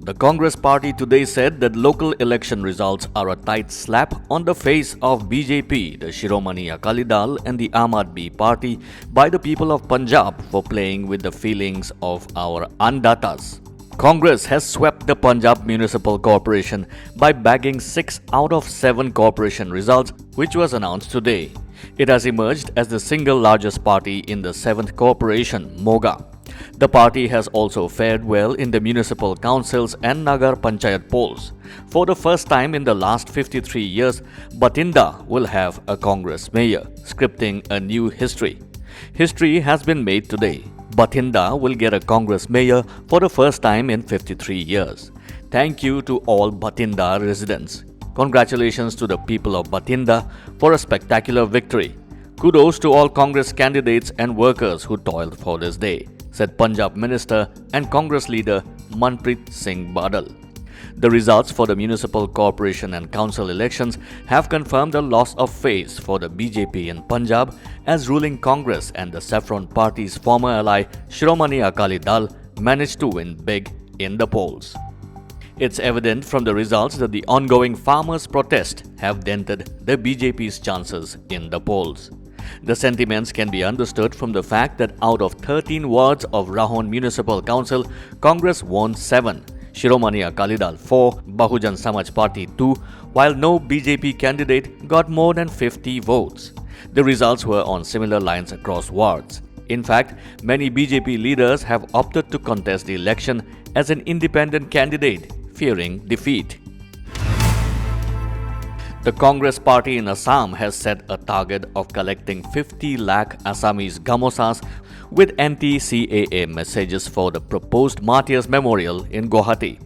The Congress party today said that local election results are a tight slap on the face of BJP, the Shiromani Akali Dal and the Aam Aadmi party by the people of Punjab for playing with the feelings of our Andatas. Congress has swept the Punjab Municipal Corporation by bagging 6 out of 7 corporation results, which was announced today. It has emerged as the single largest party in the 7th corporation, Moga. The party has also fared well in the municipal councils and Nagar Panchayat polls. For the first time in the last 53 years, Bathinda will have a Congress mayor, scripting a new history. History has been made today. Bathinda will get a Congress mayor for the first time in 53 years. Thank you to all Bathinda residents. Congratulations to the people of Bathinda for a spectacular victory. Kudos to all Congress candidates and workers who toiled for this day, said Punjab Minister and Congress leader Manpreet Singh Badal. The results for the municipal corporation and council elections have confirmed a loss of face for the BJP in Punjab as ruling Congress and the Saffron Party's former ally Shiromani Akali Dal managed to win big in the polls. It's evident from the results that the ongoing farmers' protest have dented the BJP's chances in the polls. The sentiments can be understood from the fact that out of 13 wards of Rahon Municipal Council, Congress won 7, Shiromani Akali Dal 4, Bahujan Samaj Party 2, while no BJP candidate got more than 50 votes. The results were on similar lines across wards. In fact, many BJP leaders have opted to contest the election as an independent candidate, fearing defeat. The Congress party in Assam has set a target of collecting 50 lakh Assamese gamosas with anti-CAA messages for the proposed Martyrs Memorial in Guwahati.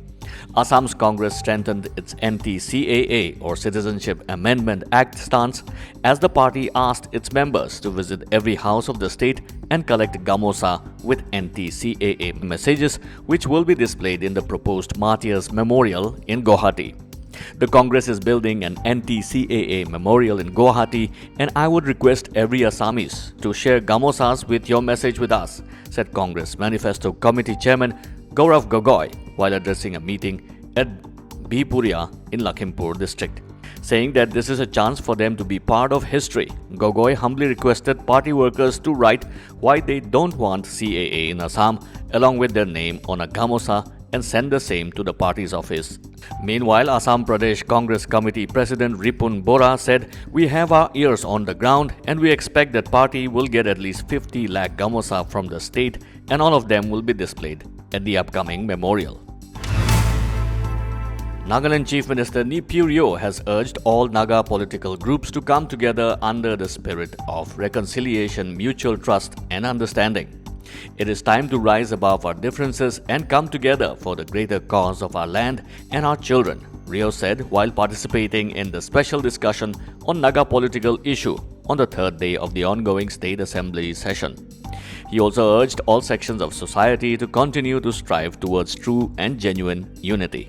Assam's Congress strengthened its anti-CAA or Citizenship Amendment Act stance as the party asked its members to visit every house of the state and collect gamosa with anti-CAA messages, which will be displayed in the proposed Martyrs Memorial in Guwahati. The Congress is building an anti-CAA memorial in Guwahati, and I would request every Assamese to share gamosas with your message with us, said Congress Manifesto Committee Chairman Gaurav Gogoi while addressing a meeting at Bipuria in Lakhimpur district. Saying that this is a chance for them to be part of history, Gogoi humbly requested party workers to write why they don't want CAA in Assam along with their name on a gamosa and send the same to the party's office. Meanwhile, Assam Pradesh Congress Committee President Ripun Bora said, "We have our ears on the ground and we expect that party will get at least 50 lakh gamosa from the state and all of them will be displayed at the upcoming memorial." Nagaland Chief Minister Neiphiu Rio has urged all Naga political groups to come together under the spirit of reconciliation, mutual trust and understanding. It is time to rise above our differences and come together for the greater cause of our land and our children, Rio said while participating in the special discussion on Naga political issue on the third day of the ongoing State Assembly session. He also urged all sections of society to continue to strive towards true and genuine unity.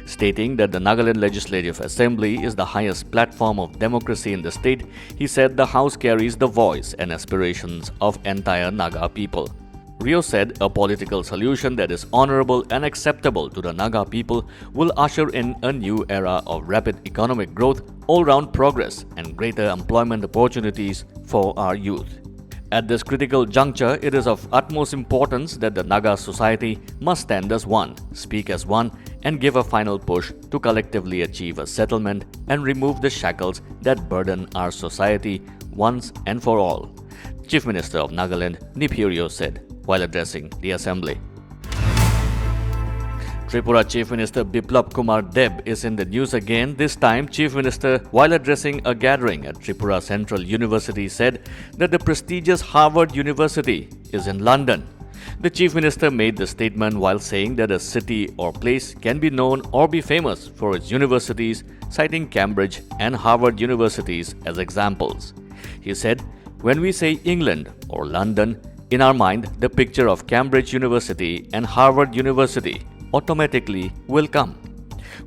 Stating that the Nagaland Legislative Assembly is the highest platform of democracy in the state, he said the House carries the voice and aspirations of entire Naga people. Rio said a political solution that is honorable and acceptable to the Naga people will usher in a new era of rapid economic growth, all-round progress, and greater employment opportunities for our youth. At this critical juncture, it is of utmost importance that the Naga society must stand as one, speak as one, and give a final push to collectively achieve a settlement and remove the shackles that burden our society once and for all, Chief Minister of Nagaland Neiphiu Rio said while addressing the Assembly. Tripura Chief Minister Biplab Kumar Deb is in the news again. This time, Chief Minister, while addressing a gathering at Tripura Central University, said that the prestigious Harvard University is in London. The Chief Minister made the statement while saying that a city or place can be known or be famous for its universities, citing Cambridge and Harvard universities as examples. He said, "When we say England or London, in our mind, the picture of Cambridge University and Harvard University automatically will come.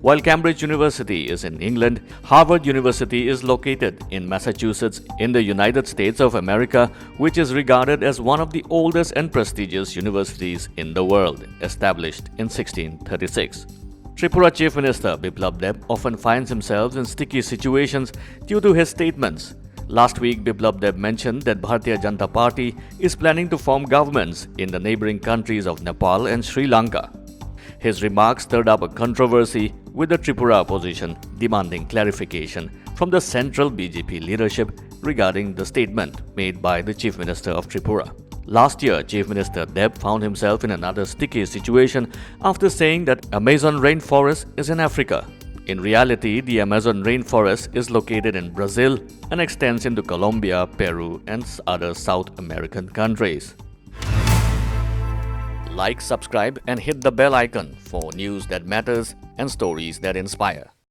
While Cambridge University is in England, Harvard University is located in Massachusetts in the United States of America, which is regarded as one of the oldest and prestigious universities in the world, established in 1636. Tripura Chief Minister Biplab Deb often finds himself in sticky situations due to his statements. Last week, Biplab Deb mentioned that Bharatiya Janata Party is planning to form governments in the neighboring countries of Nepal and Sri Lanka. His remarks stirred up a controversy with the Tripura opposition demanding clarification from the central BJP leadership regarding the statement made by the Chief Minister of Tripura. Last year, Chief Minister Deb found himself in another sticky situation after saying that Amazon rainforest is in Africa. In reality, the Amazon rainforest is located in Brazil and extends into Colombia, Peru, and other South American countries. Like, subscribe, and hit the bell icon for news that matters and stories that inspire.